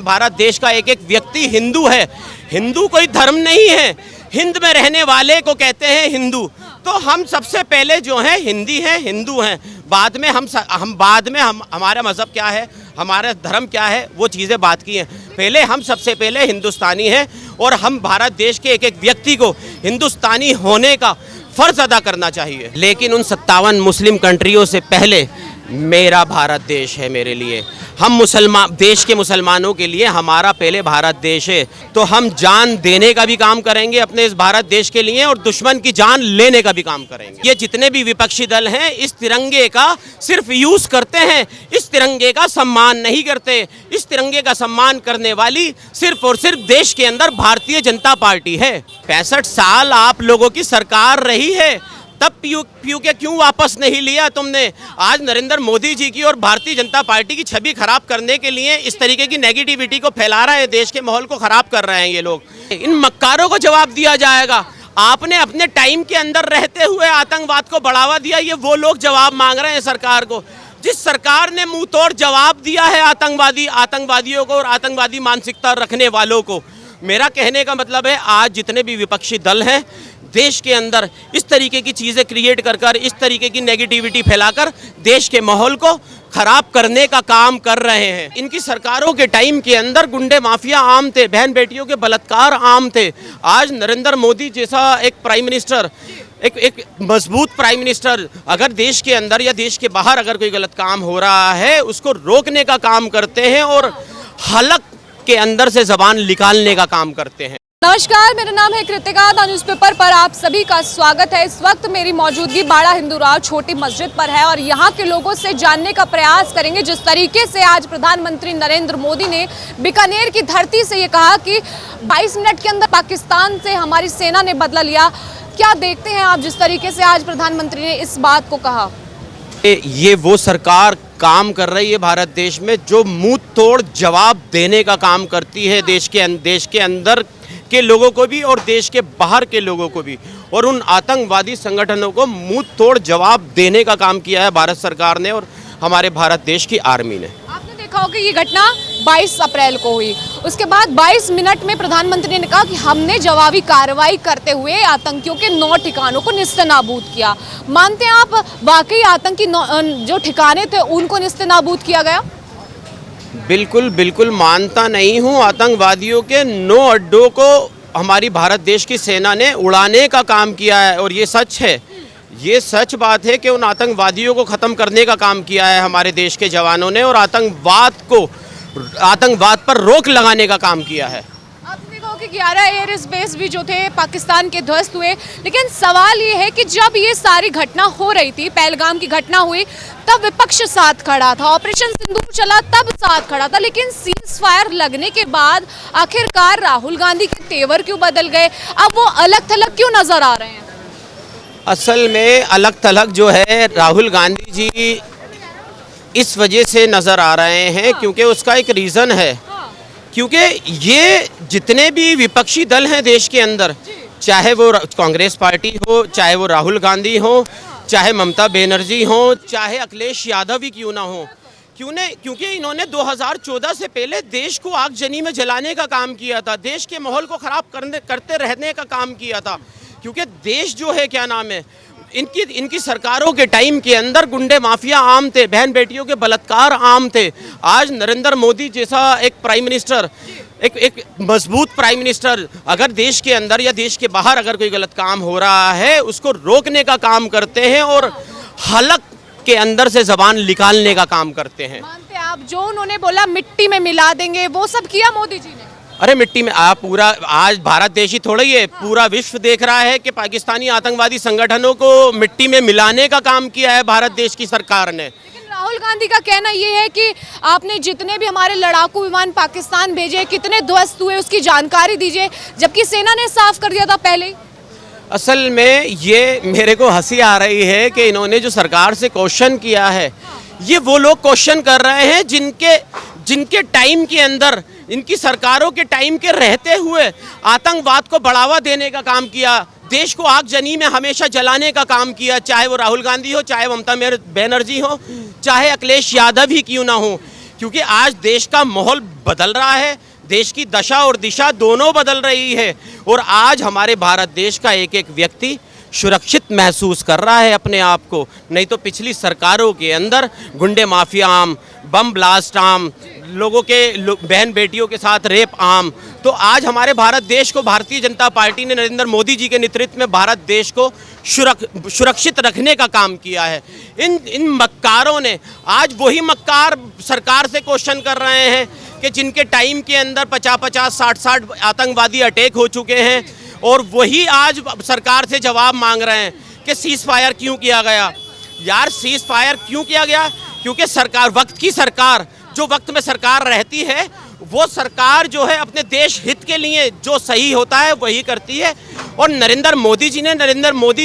भारत देश का एक एक व्यक्ति हिंदू है। हिंदू कोई धर्म नहीं है, हिंद में रहने वाले को कहते हैं हिंदू। तो हम सबसे पहले जो हैं हिंदी हैं, हिंदू हैं। बाद में हम हमारा मज़हब क्या है, हमारा धर्म क्या है, वो चीज़ें बात की हैं। पहले हम सबसे पहले हिंदुस्तानी हैं और हम भारत देश के एक एक व्यक्ति को हिंदुस्तानी होने का फ़र्ज़ अदा करना चाहिए। लेकिन उन 57 मुस्लिम कंट्रियों से पहले मेरा भारत देश है मेरे लिए। हम मुसलमान देश के मुसलमानों के लिए हमारा पहले भारत देश है। तो हम जान देने का भी काम करेंगे अपने इस भारत देश के लिए और दुश्मन की जान लेने का भी काम करेंगे। ये जितने भी विपक्षी दल हैं इस तिरंगे का सिर्फ यूज़ करते हैं, इस तिरंगे का सम्मान नहीं करते। इस तिरंगे का सम्मान करने वाली सिर्फ और सिर्फ देश के अंदर भारतीय जनता पार्टी है। 65 साल आप लोगों की सरकार रही है, तब पीयू के क्यों वापस नहीं लिया तुमने? आज नरेंद्र मोदी जी की और भारतीय जनता पार्टी की छवि खराब करने के लिए इस तरीके की नेगेटिविटी को फैला रहा है, देश के माहौल को खराब कर रहे हैं ये लोग। इन मक्कारों को जवाब दिया जाएगा। आपने अपने टाइम के अंदर रहते हुए आतंकवाद को बढ़ावा दिया, ये वो लोग जवाब मांग रहे हैं सरकार को। जिस सरकार ने मुंह तोड़ जवाब दिया है आतंकवादियों को और आतंकवादी मानसिकता रखने वालों को। मेरा कहने का मतलब है आज जितने भी विपक्षी दल हैं देश के अंदर इस तरीके की चीज़ें क्रिएट कर इस तरीके की नेगेटिविटी फैलाकर देश के माहौल को खराब करने का काम कर रहे हैं। इनकी सरकारों के टाइम के अंदर गुंडे माफिया आम थे, बहन बेटियों के बलात्कार आम थे। आज नरेंद्र मोदी जैसा एक प्राइम मिनिस्टर, एक मजबूत प्राइम मिनिस्टर अगर देश के अंदर या देश के बाहर अगर कोई गलत काम हो रहा है उसको रोकने का काम करते हैं और हलक के अंदर से जबान निकालने का काम करते हैं। नमस्कार, मेरा नाम है कृतिका। द न्यूज़पेपर पर आप सभी का स्वागत है। इस वक्त मेरी मौजूदगी बाड़ा हिंदू राव छोटी मस्जिद पर है और यहाँ के लोगों से जानने का प्रयास करेंगे जिस तरीके से आज प्रधानमंत्री नरेंद्र मोदी ने बीकानेर की धरती से ये कहा कि 22 मिनट के अंदर पाकिस्तान से हमारी सेना ने बदला लिया। क्या देखते हैं आप जिस तरीके से आज प्रधानमंत्री ने इस बात को कहा? ये वो सरकार काम कर रही है भारत देश में जो मुंह तोड़ जवाब देने का काम करती है देश के अंदर के लोगों को भी और देश के बाहर के लोगों को भी, और उन आतंकवादी संगठनों को मुंह तोड़ जवाब देने का काम किया है भारत सरकार ने और हमारे भारत देश की आर्मी ने। आपने देखा होगा ये घटना 22 अप्रैल को हुई। उसके बाद 22 मिनट में प्रधानमंत्री ने कहा कि हमने जवाबी कार्रवाई करते हुए आतंकियों के 9 ठिकानों को निस्तेनाबूद किया। मानते हैं आप वाकई आतंकी जो ठिकाने थे उनको निस्तेनाबूद किया गया? बिल्कुल मानता नहीं हूँ। आतंकवादियों के 9 अड्डों को हमारी भारत देश की सेना ने उड़ाने का काम किया है और ये सच है। ये सच बात है कि उन आतंकवादियों को ख़त्म करने का काम किया है हमारे देश के जवानों ने और आतंकवाद पर रोक लगाने का काम किया है। आपने देखा कि 11 एयर बेस भी जो थे पाकिस्तान के ध्वस्त हुए, लेकिन सवाल ये है कि जब ये सारी घटना हो रही थी, पहलगाम की घटना हुई, तब विपक्ष साथ खड़ा था, ऑपरेशन सिंदूर चला तब साथ खड़ा था, लेकिन सीज फायर लगने के बाद आखिरकार राहुल गांधी के तेवर क्यों बदल गए? अब वो अलग थलग क्यों नजर आ रहे हैं? असल में अलग थलग जो है राहुल गांधी जी इस वजह से नज़र आ रहे हैं क्योंकि उसका एक रीज़न है। क्योंकि ये जितने भी विपक्षी दल हैं देश के अंदर, चाहे वो कांग्रेस पार्टी हो, चाहे वो राहुल गांधी हो, चाहे ममता बनर्जी हो, चाहे अखिलेश यादव ही क्यों ना हो, क्योंकि इन्होंने 2014 से पहले देश को आगजनी में जलाने का काम किया था, देश के माहौल को ख़राब करते रहने का काम किया था। क्योंकि देश जो है क्या नाम है, इनकी सरकारों के टाइम के अंदर गुंडे माफिया आम थे, बहन बेटियों के बलात्कार आम थे। आज नरेंद्र मोदी जैसा एक प्राइम मिनिस्टर, एक मजबूत प्राइम मिनिस्टर अगर देश के अंदर या देश के बाहर अगर कोई गलत काम हो रहा है उसको रोकने का काम करते हैं और हलक के अंदर से जबान निकालने का काम करते हैं। मानते हैं आप जो उन्होंने बोला मिट्टी में मिला देंगे, वो सब किया मोदी जी ने? अरे मिट्टी में आप पूरा आज भारत देश ही थोड़ा ही है, पूरा विश्व देख रहा है कि पाकिस्तानी आतंकवादी संगठनों को मिट्टी में मिलाने का काम किया है भारत देश की सरकार ने। लेकिन राहुल गांधी का कहना ये है कि आपने जितने भी हमारे लड़ाकू विमान पाकिस्तान भेजे, कितने ध्वस्त हुए, उसकी जानकारी दीजिए, जबकि सेना ने साफ कर दिया था पहले ही। असल में ये मेरे को हंसी आ रही है कि इन्होंने जो सरकार से क्वेश्चन किया है, ये वो लोग क्वेश्चन कर रहे हैं जिनके टाइम के अंदर, इनकी सरकारों के टाइम के रहते हुए आतंकवाद को बढ़ावा देने का काम किया, देश को आगजनी में हमेशा जलाने का काम किया, चाहे वो राहुल गांधी हो, चाहे ममता बनर्जी हो, चाहे अखिलेश यादव ही क्यों ना हो। क्योंकि आज देश का माहौल बदल रहा है, देश की दशा और दिशा दोनों बदल रही है और आज हमारे भारत देश का एक एक व्यक्ति सुरक्षित महसूस कर रहा है अपने आप को। नहीं तो पिछली सरकारों के अंदर गुंडे माफिया आम, बम ब्लास्ट आम, लोगों के बहन बेटियों के साथ रेप आम। तो आज हमारे भारत देश को भारतीय जनता पार्टी ने नरेंद्र मोदी जी के नेतृत्व में भारत देश को सुरक्षित रखने का काम किया है। इन मक्कारों ने आज वही मक्कार सरकार से क्वेश्चन कर रहे हैं कि जिनके टाइम के अंदर 50-50, 60-60 आतंकवादी अटैक हो चुके हैं और वही आज सरकार से जवाब मांग रहे हैं कि सीज फायर क्यों किया गया। यार सीज फायर क्यों किया गया? क्योंकि सरकार, वक्त की सरकार, जो वक्त में सरकार रहती है वो सरकार जो है अपने देश हित के लिए जो सही होता है वही करती है। और नरेंद्र मोदी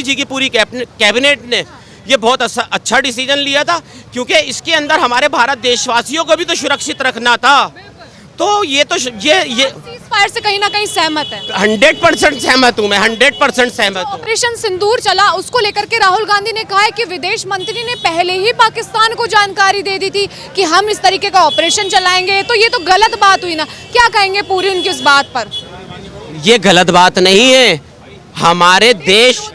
जी की पूरी कैबिनेट ने ये बहुत अच्छा डिसीजन लिया था, क्योंकि इसके अंदर हमारे भारत देशवासियों को भी तो सुरक्षित रखना था। तो ये फायर से कहीं ना कहीं सहमत है। 100% सहमत हूँ मैं, 100% सहमत हूँ। ऑपरेशन सिंदूर चला, उसको लेकर के राहुल गांधी ने कहा है कि विदेश मंत्री ने पहले ही पाकिस्तान को जानकारी दे दी थी कि हम इस तरीके का ऑपरेशन चलाएंगे, तो ये तो गलत बात हुई ना। क्या कहेंगे पूरी उनकी इस बात पर? ये गलत बात नहीं है। हमारे देश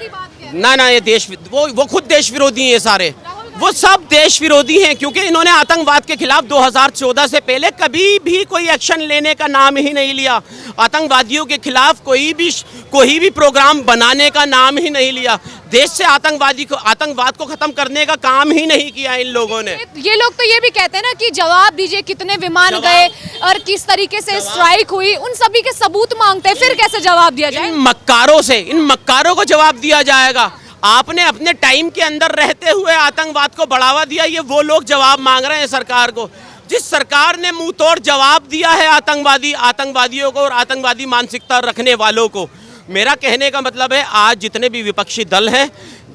ना ये देश वो खुद देश विरोधी हैं सारे, वो सब देश विरोधी हैं, क्योंकि इन्होंने आतंकवाद के खिलाफ 2014 से पहले कभी भी कोई एक्शन लेने का नाम ही नहीं लिया। आतंकवादियों के खिलाफ कोई भी प्रोग्राम बनाने का नाम ही नहीं लिया। देश से आतंकवाद को खत्म करने का काम ही नहीं किया इन लोगों ने। ये लोग तो ये भी कहते हैं ना कि जवाब दीजिए, कितने विमान गए और किस तरीके से स्ट्राइक हुई, उन सभी के सबूत मांगते हैं। फिर कैसे जवाब दिया जाए? इन मक्कारों को जवाब दिया जाएगा। आपने अपने टाइम के अंदर रहते हुए आतंकवाद को बढ़ावा दिया, ये वो लोग जवाब मांग रहे हैं सरकार को। जिस सरकार ने मुंह तोड़ जवाब दिया है आतंकवादियों को और आतंकवादी मानसिकता रखने वालों को। मेरा कहने का मतलब है आज जितने भी विपक्षी दल हैं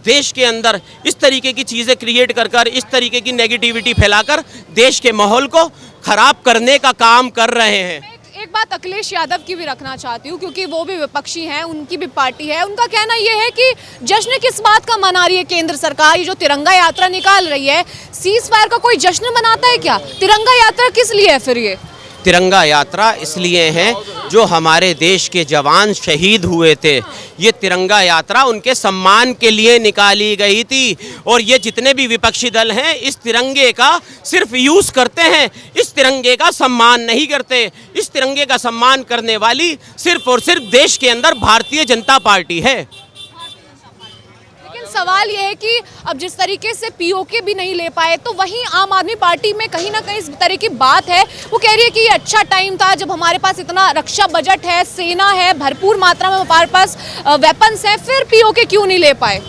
देश के अंदर इस तरीके की चीज़ें क्रिएट कर इस तरीके की नेगेटिविटी फैलाकर देश के माहौल को खराब करने का काम कर रहे हैं। एक बात अखिलेश यादव की भी रखना चाहती हूँ, क्योंकि वो भी विपक्षी हैं, उनकी भी पार्टी है। उनका कहना ये है कि जश्न किस बात का मना रही है केंद्र सरकार? ये जो तिरंगा यात्रा निकाल रही है, सीज फायर का कोई जश्न मनाता है क्या? तिरंगा यात्रा किस लिए है फिर? ये तिरंगा यात्रा इसलिए है जो हमारे देश के जवान शहीद हुए थे। ये तिरंगा यात्रा उनके सम्मान के लिए निकाली गई थी। और ये जितने भी विपक्षी दल हैं इस तिरंगे का सिर्फ यूज़ करते हैं, इस तिरंगे का सम्मान नहीं करते। इस तिरंगे का सम्मान करने वाली सिर्फ और सिर्फ देश के अंदर भारतीय जनता पार्टी है। सवाल यह है कि अब जिस तरीके से पीओके भी नहीं ले पाए, तो वहीं आम आदमी पार्टी में कहीं ना कहीं इस तरह की बात है। वो कह रही है कि ये अच्छा टाइम था जब हमारे पास इतना रक्षा बजट है, सेना है, भरपूर मात्रा में हमारे पास वेपन्स हैं, फिर पीओके क्यों नहीं ले पाए?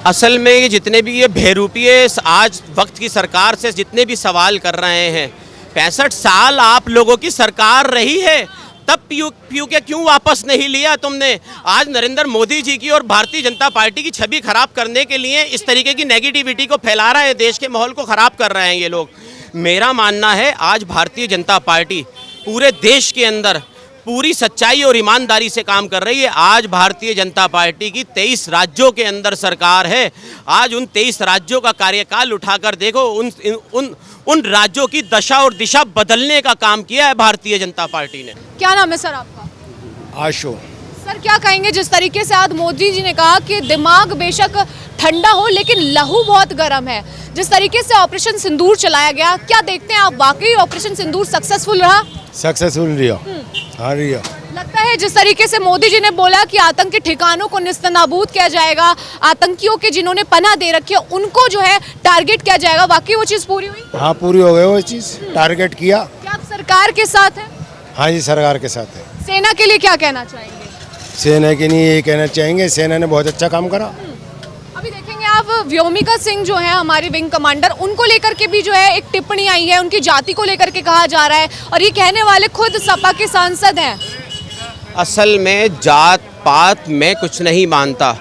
असल में ये जितने भी ये बहरूपिये आज वक्त की सरकार से जितने भी सवाल कर रहे हैं, 65 साल आप लोगों की सरकार रही है, तब पीओके क्यों वापस नहीं लिया तुमने? आज नरेंद्र मोदी जी की और भारतीय जनता पार्टी की छवि खराब करने के लिए इस तरीके की नेगेटिविटी को फैला रहे हैं, देश के माहौल को खराब कर रहे हैं ये लोग। मेरा मानना है आज भारतीय जनता पार्टी पूरे देश के अंदर पूरी सच्चाई और ईमानदारी से काम कर रही है। आज भारतीय जनता पार्टी की 23 राज्यों के अंदर सरकार है। आज उन 23 राज्यों का कार्यकाल उठाकर देखो, उन राज्यों की दशा और दिशा बदलने का काम किया है भारतीय जनता पार्टी ने। क्या नाम है सर आपका? आशु। सर क्या कहेंगे जिस तरीके से आज मोदी जी ने कहा कि दिमाग बेशक ठंडा हो लेकिन लहू बहुत गर्म है, जिस तरीके से ऑपरेशन सिंदूर चलाया गया, क्या देखते हैं आप? वाकई ऑपरेशन सिंदूर सक्सेसफुल रहा? सक्सेसफुल रिया। हाँ रिया। लगता है जिस तरीके से मोदी जी ने बोला कि आतंकी ठिकानों को निस्तनाबूद किया जाएगा, आतंकियों के जिन्होंने पनाह दे रखी है उनको जो है टारगेट किया जाएगा, वाकई वो चीज़ पूरी हुई? हाँ पूरी हो गई वो चीज़, टारगेट किया। क्या आप सरकार के साथ हैं? हाँ जी सरकार के साथ है। सेना के लिए क्या कहना चाहेंगे? सेना के लिए यही कहना चाहेंगे, सेना ने बहुत अच्छा काम करा। अभी देखेंगे आप व्योमिका सिंह जो है हमारी विंग कमांडर, उनको लेकर के भी जो है एक टिप्पणी आई है, उनकी जाति को लेकर के कहा जा रहा है, और ये कहने वाले खुद सपा के सांसद हैं। असल में जात पात में कुछ नहीं मानता।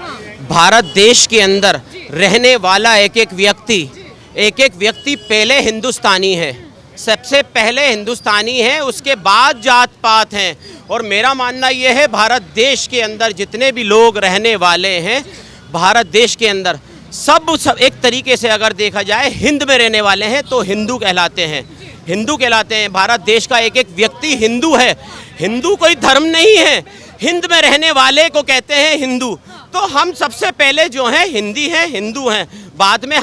भारत देश के अंदर रहने वाला एक एक व्यक्ति पहले हिंदुस्तानी है, सबसे पहले हिंदुस्तानी है, उसके बाद जात पात हैं। और मेरा मानना यह है भारत देश के अंदर जितने भी लोग रहने वाले हैं, भारत देश के अंदर सब एक तरीके से अगर देखा जाए हिंद में रहने वाले हैं तो हिंदू कहलाते हैं। हिंदू कहलाते हैं। भारत देश का एक एक व्यक्ति हिंदू है। हिंदू कोई धर्म नहीं है, हिंद में रहने वाले को कहते हैं हिंदू। तो हम सबसे पहले जो हैं हिंदी हैं, हिंदू हैं। बाद में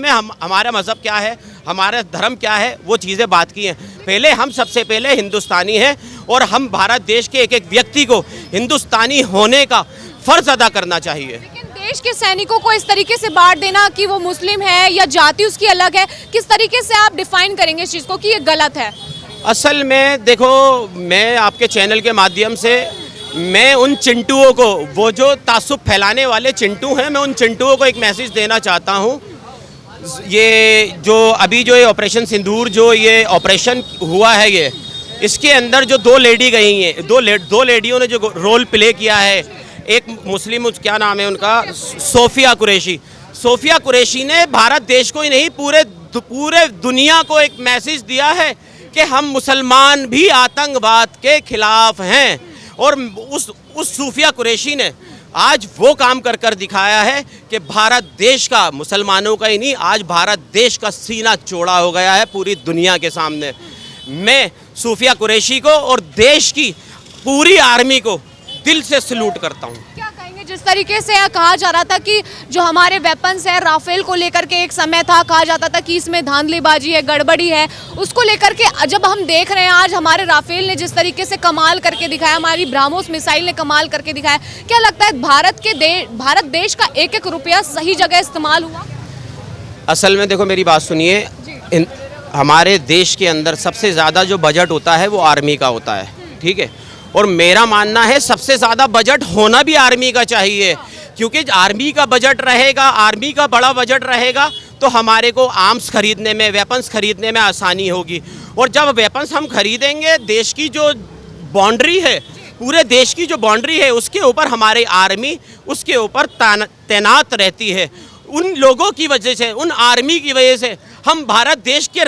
हम हमारा मज़हब क्या है, हमारा धर्म क्या है, वो चीज़ें बात की हैं। पहले हम सबसे पहले हिंदुस्तानी हैं और हम भारत देश के एक एक व्यक्ति को हिंदुस्तानी होने का फ़र्ज़ अदा करना चाहिए। लेकिन देश के सैनिकों को इस तरीके से बांट देना कि वो मुस्लिम है या जाति उसकी अलग है, किस तरीके से आप डिफाइन करेंगे इस चीज़ को कि ये गलत है? असल में देखो, मैं आपके चैनल के माध्यम से मैं उन चिंटुओं को, वो जो तासुब फैलाने वाले चिंटू हैं, मैं उन चिंटुओं को एक मैसेज देना चाहता हूँ। ये जो अभी जो ये ऑपरेशन सिंदूर जो ये ऑपरेशन हुआ है, ये इसके अंदर जो दो लेडी गई हैं, दो लेडियों ने जो रोल प्ले किया है, एक मुस्लिम, क्या नाम है उनका, सोफिया कुरैशी। सोफिया कुरैशी ने भारत देश को ही नहीं पूरे दुनिया को एक मैसेज दिया है कि हम मुसलमान भी आतंकवाद के खिलाफ हैं। और उस सूफिया कुरैशी ने आज वो काम कर दिखाया है कि भारत देश का, मुसलमानों का ही नहीं, आज भारत देश का सीना चौड़ा हो गया है पूरी दुनिया के सामने। मैं सूफिया कुरैशी को और देश की पूरी आर्मी को दिल से सलूट करता हूँ। क्या कहेंगे, जिस तरीके से कहा जा रहा था कि जो हमारे वेपन्स है, राफेल को लेकर के एक समय था, कहा जाता था कि इसमें धांधलीबाजी है, गड़बड़ी है, उसको लेकर के जब हम देख रहे हैं आज हमारे राफेल ने जिस तरीके से कमाल करके दिखाया, हमारी ब्रह्मोस मिसाइल ने कमाल करके दिखाया, क्या लगता है भारत देश का एक एक रुपया सही जगह इस्तेमाल हुआ? असल में देखो, मेरी बात सुनिए, हमारे देश के अंदर सबसे ज़्यादा जो बजट होता है वो आर्मी का होता है, ठीक है। और मेरा मानना है सबसे ज़्यादा बजट होना भी आर्मी का चाहिए, क्योंकि आर्मी का बजट रहेगा, आर्मी का बड़ा बजट रहेगा तो हमारे को आर्म्स खरीदने में, वेपन्स खरीदने में आसानी होगी। और जब वेपन्स हम खरीदेंगे, देश की जो बाउंड्री है, पूरे देश की जो बाउंड्री है, उसके ऊपर हमारी आर्मी उसके ऊपर तैनात रहती है। उन लोगों की वजह से, उन आर्मी की वजह से हम भारत देश के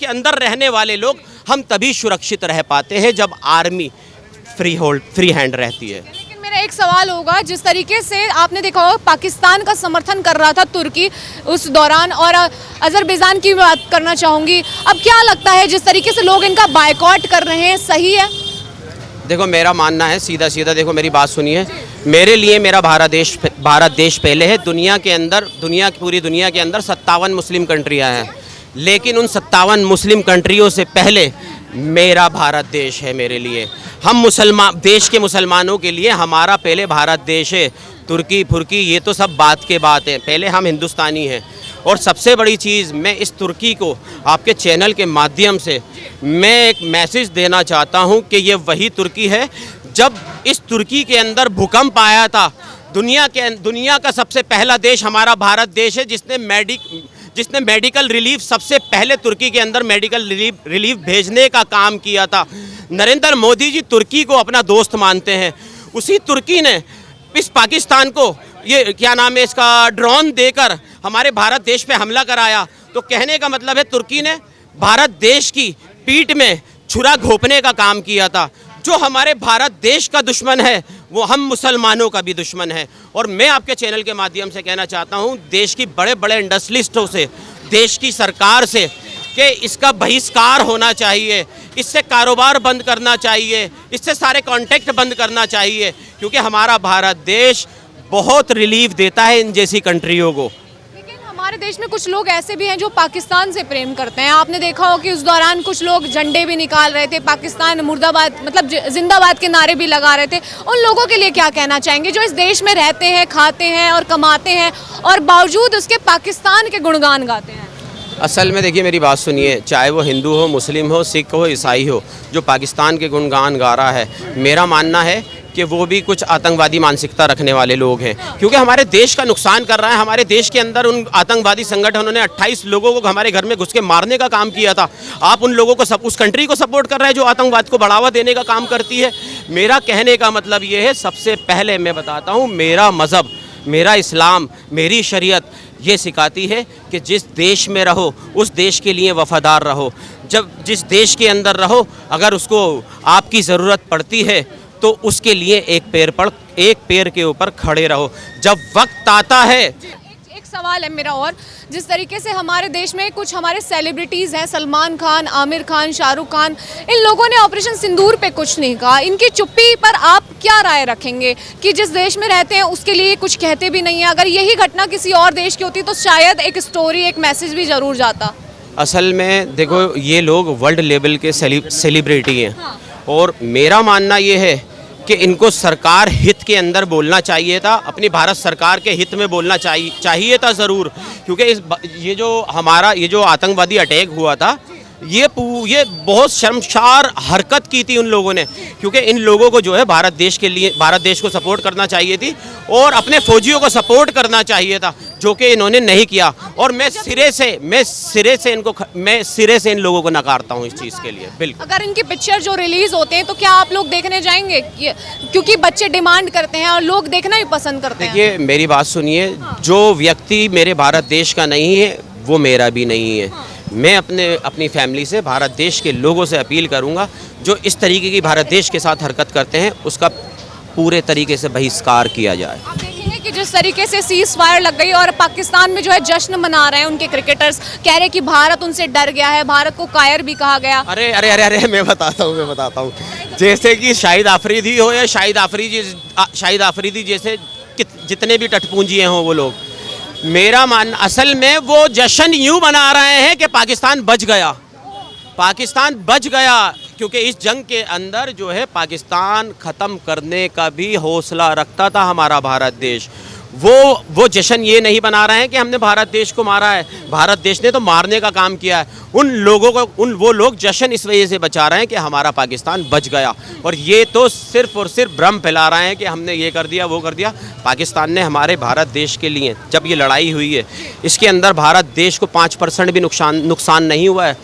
अंदर रहने वाले लोग हम तभी सुरक्षित रह पाते हैं जब आर्मी फ्री हैंड रहती है। लेकिन मेरा एक सवाल होगा, जिस तरीके से आपने देखा होगा पाकिस्तान का समर्थन कर रहा था तुर्की उस दौरान, और अजरबैजान की बात करना चाहूँगी, अब क्या लगता है जिस तरीके से लोग इनका बायकॉट कर रहे हैं, सही है? देखो, मेरा मानना है सीधा, देखो मेरी बात सुनिए, मेरे लिए मेरा भारत देश पहले है। पूरी दुनिया के अंदर 57 मुस्लिम कंट्रियाँ हैं, लेकिन उन 57 मुस्लिम कंट्रियों से पहले मेरा भारत देश है मेरे लिए। हम देश के मुसलमानों के लिए हमारा पहले भारत देश है। तुर्की फुर्की ये तो सब बात के बात है, पहले हम हिंदुस्तानी हैं। और सबसे बड़ी चीज़, मैं इस तुर्की को आपके चैनल के माध्यम से मैं एक मैसेज देना चाहता हूं कि ये वही तुर्की है, जब इस तुर्की के अंदर भूकंप आया था, दुनिया का सबसे पहला देश हमारा भारत देश है जिसने मेडिकल रिलीफ, सबसे पहले तुर्की के अंदर मेडिकल रिलीफ भेजने का काम किया था। नरेंद्र मोदी जी तुर्की को अपना दोस्त मानते हैं। उसी तुर्की ने इस पाकिस्तान को, ये क्या नाम है इसका, ड्रोन देकर हमारे भारत देश पे हमला कराया। तो कहने का मतलब है तुर्की ने भारत देश की पीठ में छुरा घोंपने का काम किया था। जो हमारे भारत देश का दुश्मन है वो हम मुसलमानों का भी दुश्मन है। और मैं आपके चैनल के माध्यम से कहना चाहता हूँ देश की बड़े बड़े इंडस्ट्रियलिस्टों से, देश की सरकार से, कि इसका बहिष्कार होना चाहिए, इससे कारोबार बंद करना चाहिए, इससे सारे कॉन्टैक्ट बंद करना चाहिए, क्योंकि हमारा भारत देश बहुत रिलीफ देता है इन जैसी कंट्रियों को। लेकिन हमारे देश में कुछ लोग ऐसे भी हैं जो पाकिस्तान से प्रेम करते हैं। आपने देखा हो कि उस दौरान कुछ लोग झंडे भी निकाल रहे थे, पाकिस्तान मुर्दाबाद, मतलब जिंदाबाद के नारे भी लगा रहे थे। उन लोगों के लिए क्या कहना चाहेंगे जो इस देश में रहते हैं, खाते हैं और कमाते हैं और बावजूद उसके पाकिस्तान के गुणगान गाते हैं? असल में देखिए, मेरी बात सुनिए, चाहे वो हिंदू हो, मुस्लिम हो, सिख हो, ईसाई हो, जो पाकिस्तान के गुणगान गा रहा है, मेरा मानना है कि वो भी कुछ आतंकवादी मानसिकता रखने वाले लोग हैं, क्योंकि हमारे देश का नुकसान कर रहा है। हमारे देश के अंदर उन आतंकवादी संगठनों ने 28 लोगों को हमारे घर में घुस के मारने का काम किया था। आप उन लोगों को उस कंट्री को सपोर्ट कर रहे हैं जो आतंकवाद को बढ़ावा देने का काम करती है। मेरा कहने का मतलब ये है, सबसे पहले मैं बताता हूँ, मेरा मज़हब, मेरा इस्लाम, मेरी शरीयत ये सिखाती है कि जिस देश में रहो उस देश के लिए वफ़ादार रहो। जब जिस देश के अंदर रहो, अगर उसको आपकी ज़रूरत पड़ती है तो उसके लिए एक पैर के ऊपर खड़े रहो। जब वक्त आता है, एक सवाल है मेरा, और जिस तरीके से हमारे देश में कुछ हमारे सेलिब्रिटीज़ हैं, सलमान खान, आमिर खान, शाहरुख खान, इन लोगों ने ऑपरेशन सिंदूर पे कुछ नहीं कहा। इनकी चुप्पी पर आप क्या राय रखेंगे कि जिस देश में रहते हैं उसके लिए कुछ कहते भी नहीं है? अगर यही घटना किसी और देश की होती तो शायद एक स्टोरी, एक मैसेज भी ज़रूर जाता। असल में देखो, ये लोग वर्ल्ड लेवल के सेलिब्रिटी हैं। हाँ। और मेरा मानना ये है कि इनको सरकार हित के अंदर बोलना चाहिए था, अपनी भारत सरकार के हित में बोलना चाहिए था ज़रूर, क्योंकि ये जो आतंकवादी अटैक हुआ था, ये बहुत शर्मसार हरकत की थी उन लोगों ने, क्योंकि इन लोगों को जो है भारत देश को सपोर्ट करना चाहिए थी और अपने फौजियों को सपोर्ट करना चाहिए था, जो कि इन्होंने नहीं किया। और मैं सिरे से इन लोगों को नकारता हूँ इस चीज़ के लिए। बिल्कुल। अगर इनकी पिक्चर जो रिलीज होते हैं तो क्या आप लोग देखने जाएंगे? क्योंकि बच्चे डिमांड करते हैं और लोग देखना भी पसंद करते हैं। देखिए, मेरी बात सुनिए, जो व्यक्ति मेरे भारत देश का नहीं है वो मेरा भी नहीं है। मैं अपनी फैमिली से, भारत देश के लोगों से अपील करूंगा, जो इस तरीके की भारत देश के साथ हरकत करते हैं उसका पूरे तरीके से बहिष्कार किया जाए। आप देखेंगे कि जिस तरीके से सीज फायर लग गई और पाकिस्तान में जो है जश्न मना रहे हैं उनके क्रिकेटर्स, कह रहे कि भारत उनसे डर गया है, भारत को कायर भी कहा गया। अरे अरे अरे अरे मैं बताता हूँ। जैसे कि शाहिद आफरीदी हो या शाहिद आफरीदी जैसे जितने भी टटपूंजिए हों वो लोग, असल में वो जश्न यूं मना रहे हैं कि पाकिस्तान बच गया, क्योंकि इस जंग के अंदर जो है पाकिस्तान ख़त्म करने का भी हौसला रखता था हमारा भारत देश। वो जश्न ये नहीं बना रहे हैं कि हमने भारत देश को मारा है, भारत देश ने तो मारने का काम किया है। वो लोग जश्न इस वजह से बचा रहे हैं कि हमारा पाकिस्तान बच गया, और ये तो सिर्फ और सिर्फ भ्रम फैला रहे हैं कि हमने ये कर दिया वो कर दिया। पाकिस्तान ने हमारे भारत देश के लिए जब ये लड़ाई हुई है, इसके अंदर भारत देश को 5% भी नुकसान नहीं हुआ है,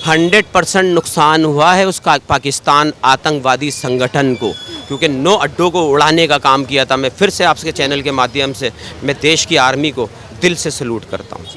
100% नुकसान हुआ है उसका पाकिस्तान आतंकवादी संगठन को, क्योंकि 9 अड्डों को उड़ाने का काम किया था। मैं फिर से आपके चैनल के माध्यम से मैं देश की आर्मी को दिल से सैल्यूट करता हूँ।